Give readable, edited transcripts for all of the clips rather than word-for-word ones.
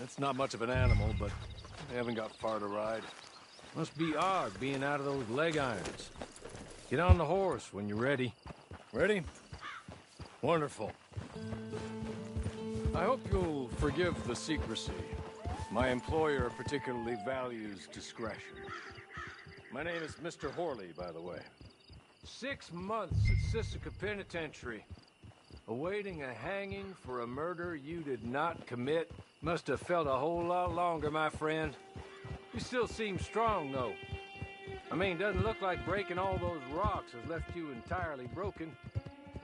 It's not much of an animal, but they haven't got far to ride. Must be odd being out of those leg irons. Get on the horse when you're ready. Ready? Wonderful. I hope you'll forgive the secrecy. My employer particularly values discretion. My name is Mr. Horley, by the way. 6 months at Sisika Penitentiary, awaiting a hanging for a murder you did not commit. Must have felt a whole lot longer, my friend. You still seem strong, though. I mean, doesn't look like breaking all those rocks has left you entirely broken,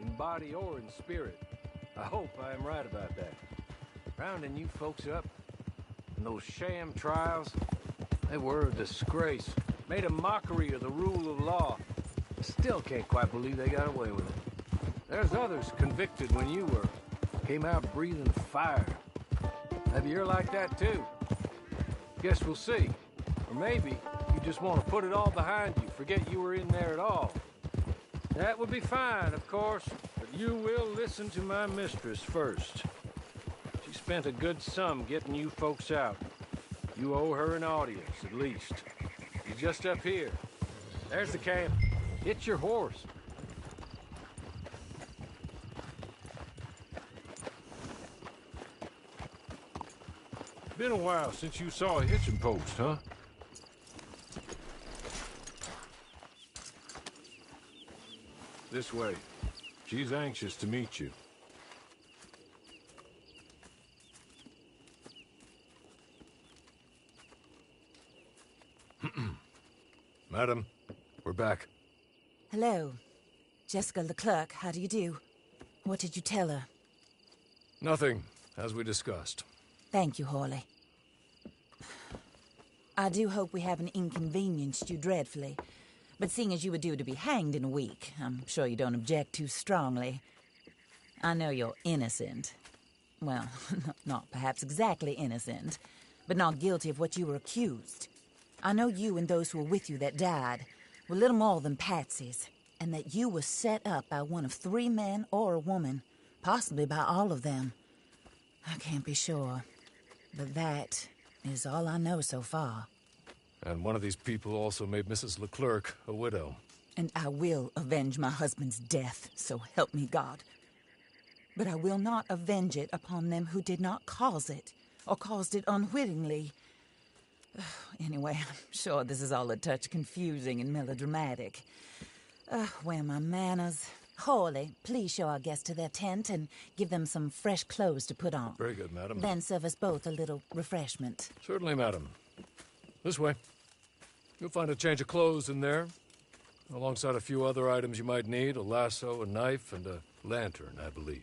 in body or in spirit. I hope I am right about that. Rounding you folks up, and those sham trials, they were a disgrace. Made a mockery of the rule of law. I still can't quite believe they got away with it. There's others convicted when you were. Came out breathing fire. Maybe you're like that too. Guess we'll see. Or maybe you just want to put it all behind you, forget you were in there at all. That would be fine, of course, but you will listen to my mistress first. She spent a good sum getting you folks out. You owe her an audience, at least. She's just up here. There's the camp. Get your horse. Been a while since you saw a hitching post, huh? This way. She's anxious to meet you. Madam, we're back. Hello. Jessica Leclerc, how do you do? What did you tell her? Nothing, as we discussed. Thank you, Horley. I do hope we haven't inconvenienced you dreadfully. But seeing as you were due to be hanged in a week, I'm sure you don't object too strongly. I know you're innocent. Well, not perhaps exactly innocent, but not guilty of what you were accused. I know you and those who were with you that died were little more than patsies, and that you were set up by one of 3 men or a woman, possibly by all of them. I can't be sure, but that is all I know so far. And one of these people also made Mrs. Leclerc a widow. And I will avenge my husband's death, so help me God. But I will not avenge it upon them who did not cause it, or caused it unwittingly. Anyway, I'm sure this is all a touch confusing and melodramatic. Where are my manners? Horley, please show our guests to their tent and give them some fresh clothes to put on. Very good, madam. Then serve us both a little refreshment. Certainly, madam. This way. You'll find a change of clothes in there, alongside a few other items you might need, a lasso, a knife, and a lantern, I believe.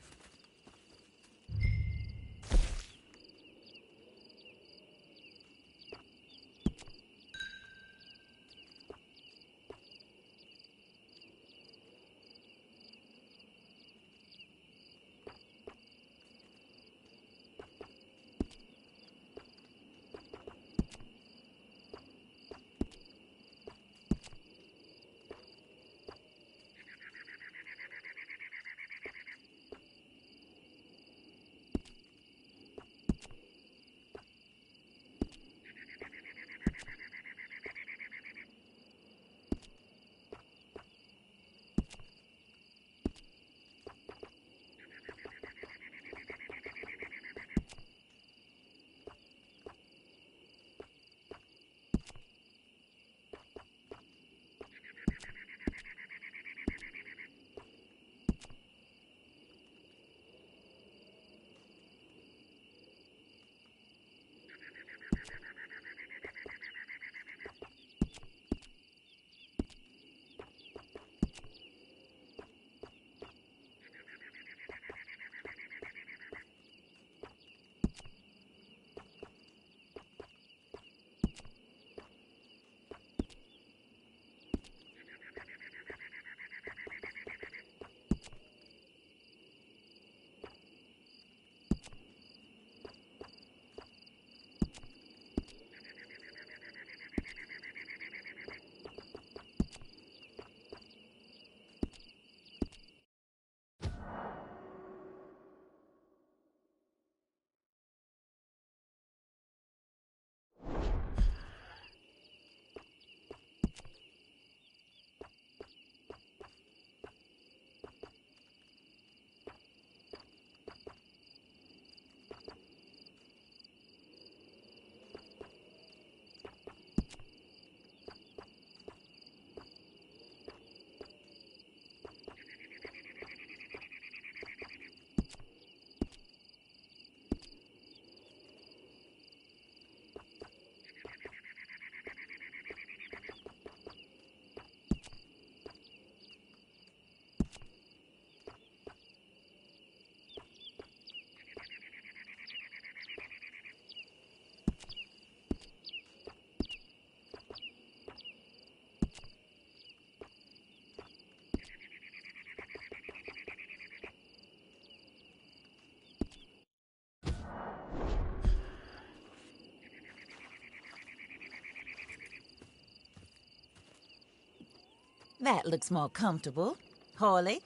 That looks more comfortable. Hawley,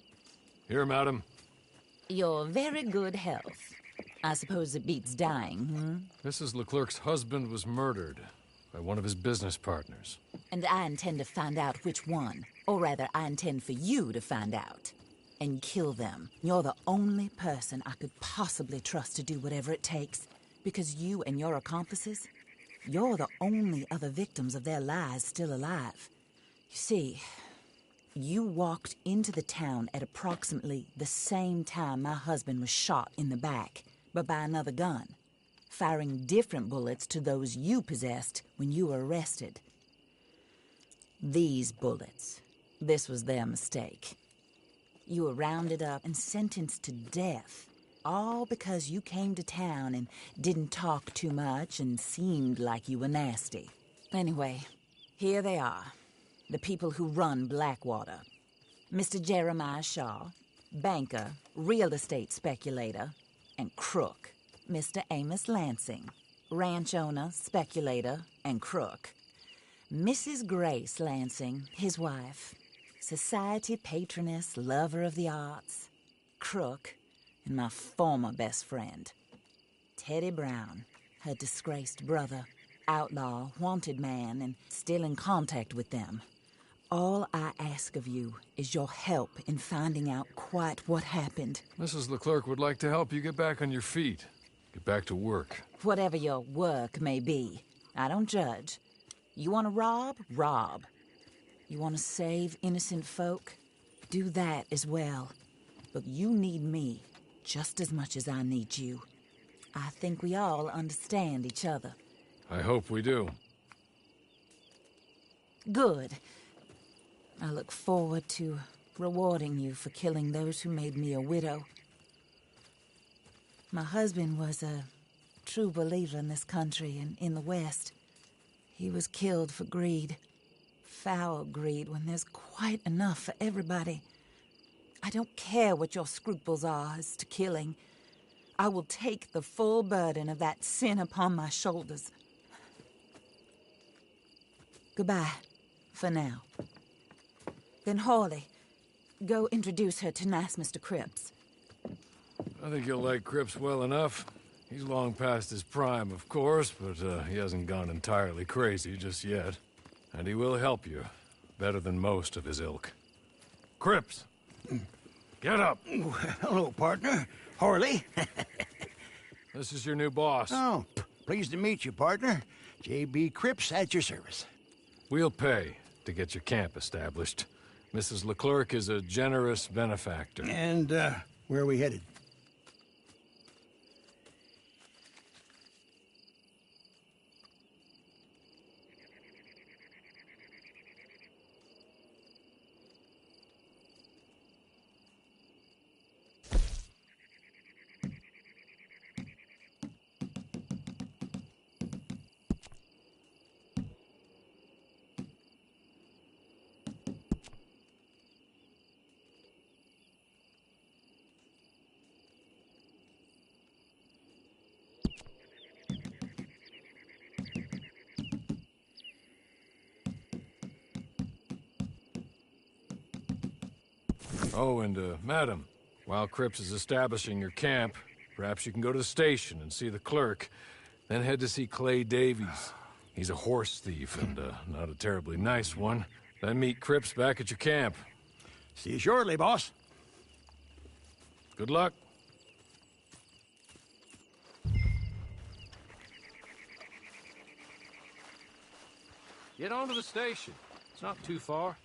Here, madam. your very good health. I suppose it beats dying, Mrs. Leclerc's husband was murdered by one of his business partners. And I intend to find out which one. Or rather, I intend for you to find out. And kill them. You're the only person I could possibly trust to do whatever it takes. Because you and your accomplices, you're the only other victims of their lies still alive. You see, you walked into the town at approximately the same time my husband was shot in the back, but by another gun, firing different bullets to those you possessed when you were arrested. These bullets, this was their mistake. You were rounded up and sentenced to death, all because you came to town and didn't talk too much and seemed like you were nasty. Anyway, here they are, the people who run Blackwater. Mr. Jeremiah Shaw, banker, real estate speculator, and crook. Mr. Amos Lansing, ranch owner, speculator, and crook. Mrs. Grace Lansing, his wife, society patroness, lover of the arts, crook, and my former best friend. Teddy Brown, her disgraced brother, outlaw, wanted man, and still in contact with them. All I ask of you is your help in finding out quite what happened. Mrs. Leclerc would like to help you get back on your feet. Get back to work. Whatever your work may be, I don't judge. You want to rob? Rob. You want to save innocent folk? Do that as well. But you need me just as much as I need you. I think we all understand each other. I hope we do. Good. I look forward to rewarding you for killing those who made me a widow. My husband was a true believer in this country and in the West. He was killed for greed. Foul greed when there's quite enough for everybody. I don't care what your scruples are as to killing. I will take the full burden of that sin upon my shoulders. Goodbye, for now. Then Hawley, go introduce her to nice Mr. Cripps. I think you'll like Cripps well enough. He's long past his prime, of course, but he hasn't gone entirely crazy just yet. And he will help you, better than most of his ilk. Cripps! Get up! Hello, partner. Harley. This is your new boss. Oh, pleased to meet you, partner. J.B. Cripps at your service. We'll pay to get your camp established. Mrs. Leclerc is a generous benefactor. And, where are we headed? Oh, and, madam, while Cripps is establishing your camp, perhaps you can go to the station and see the clerk, then head to see Clay Davies. He's a horse thief, and, not a terribly nice one. Then meet Cripps back at your camp. See you shortly, boss. Good luck. Get on to the station. It's not too far.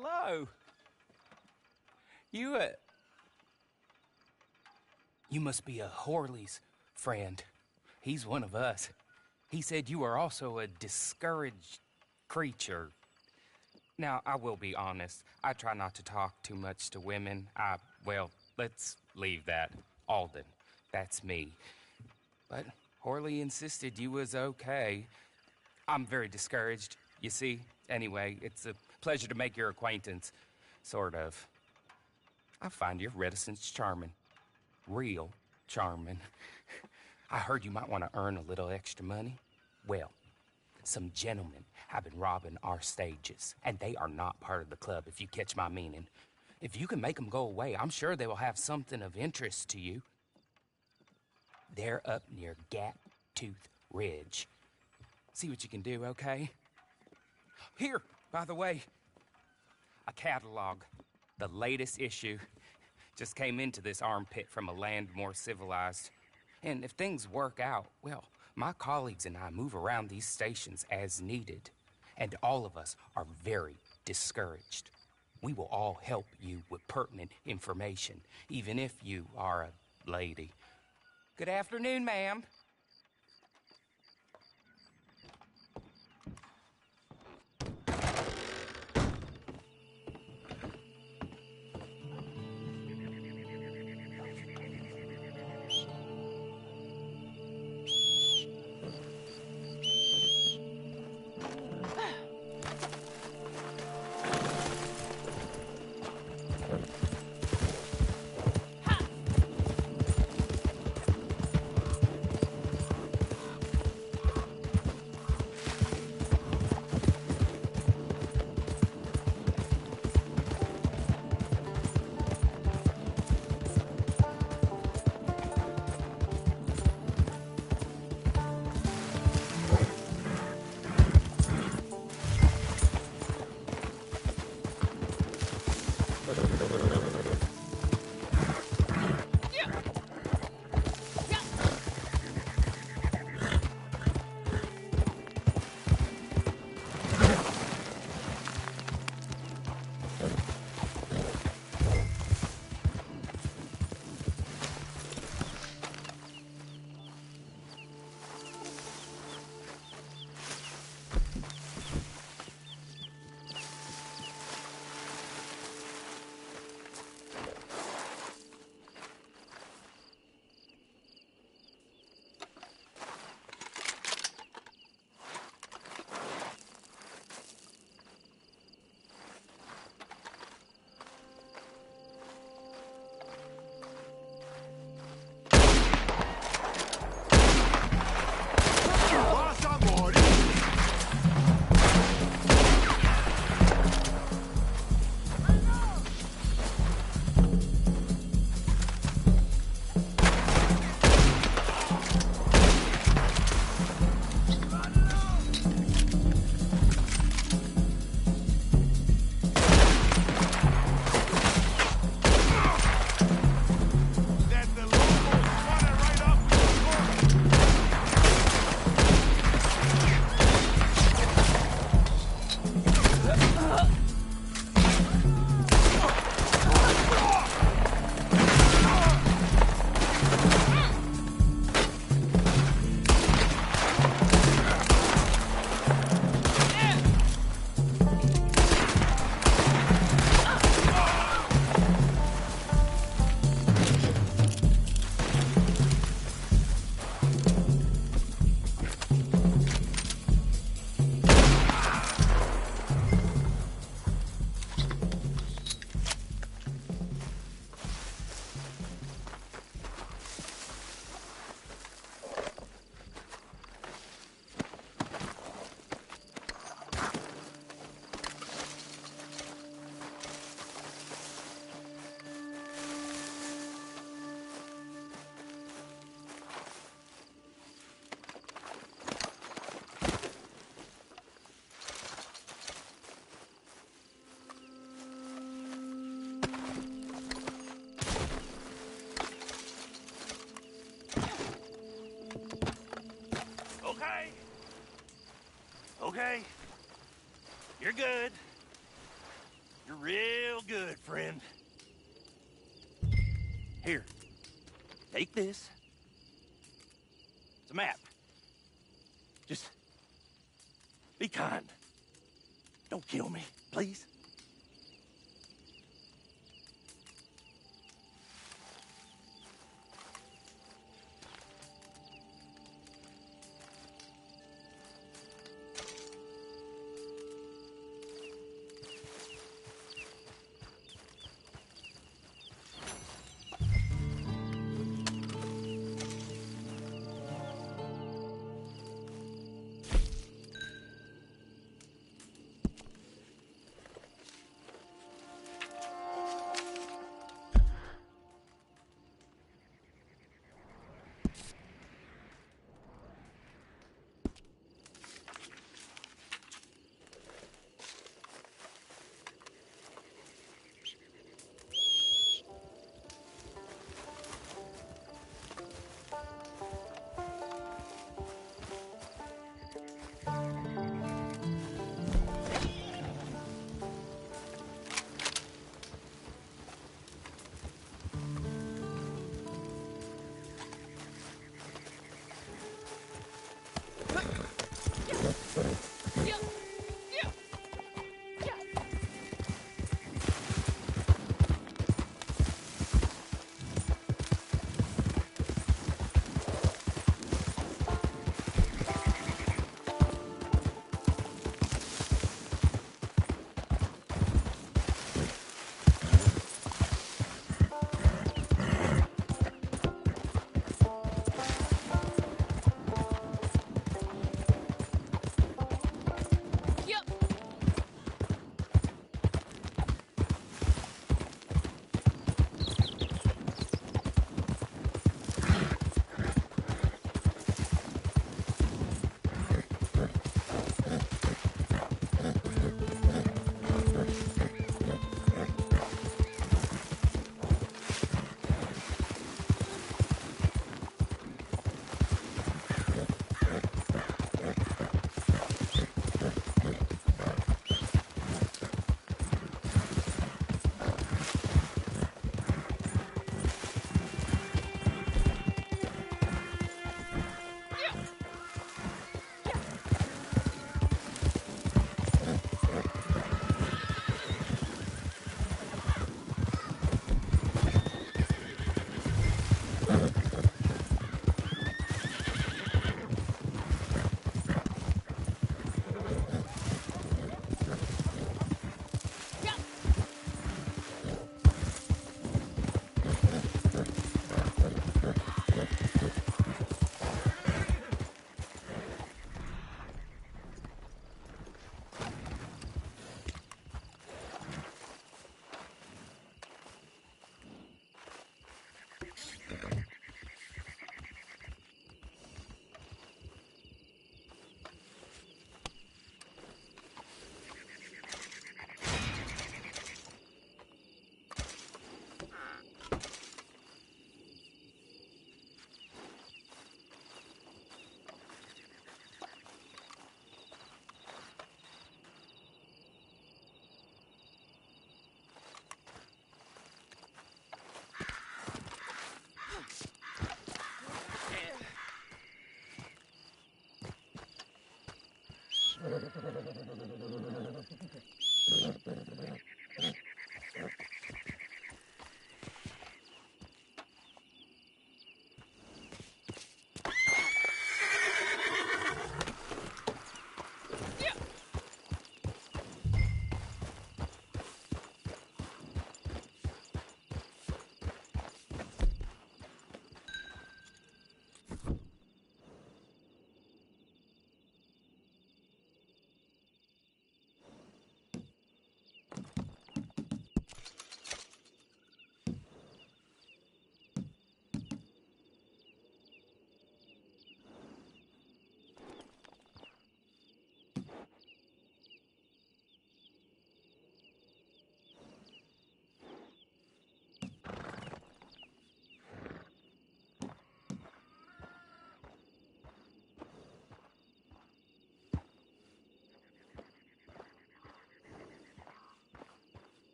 hello. You must be a Horley's friend. He's one of us. He said you are also a discouraged creature. Now, I will be honest. I try not to talk too much to women. Well, let's leave that. Alden, that's me. But Horley insisted you was okay. I'm very discouraged, you see. Anyway, it's a pleasure to make your acquaintance. Sort of. I find your reticence charming. Real charming. I heard you might want to earn a little extra money. Well, some gentlemen have been robbing our stages, and they are not part of the club, if you catch my meaning. If you can make them go away, I'm sure they will have something of interest to you. They're up near Gap Tooth Ridge. See what you can do, okay? Here, by the way, a catalog. The latest issue. Just came into this armpit from a land more civilized. And if things work out, well, my colleagues and I move around these stations as needed. And all of us are very discouraged. We will all help you with pertinent information, even if you are a lady. Good afternoon, ma'am. Okay. You're good. You're real good, friend. Here, take this. It's a map. Just be kind. Don't kill me, please.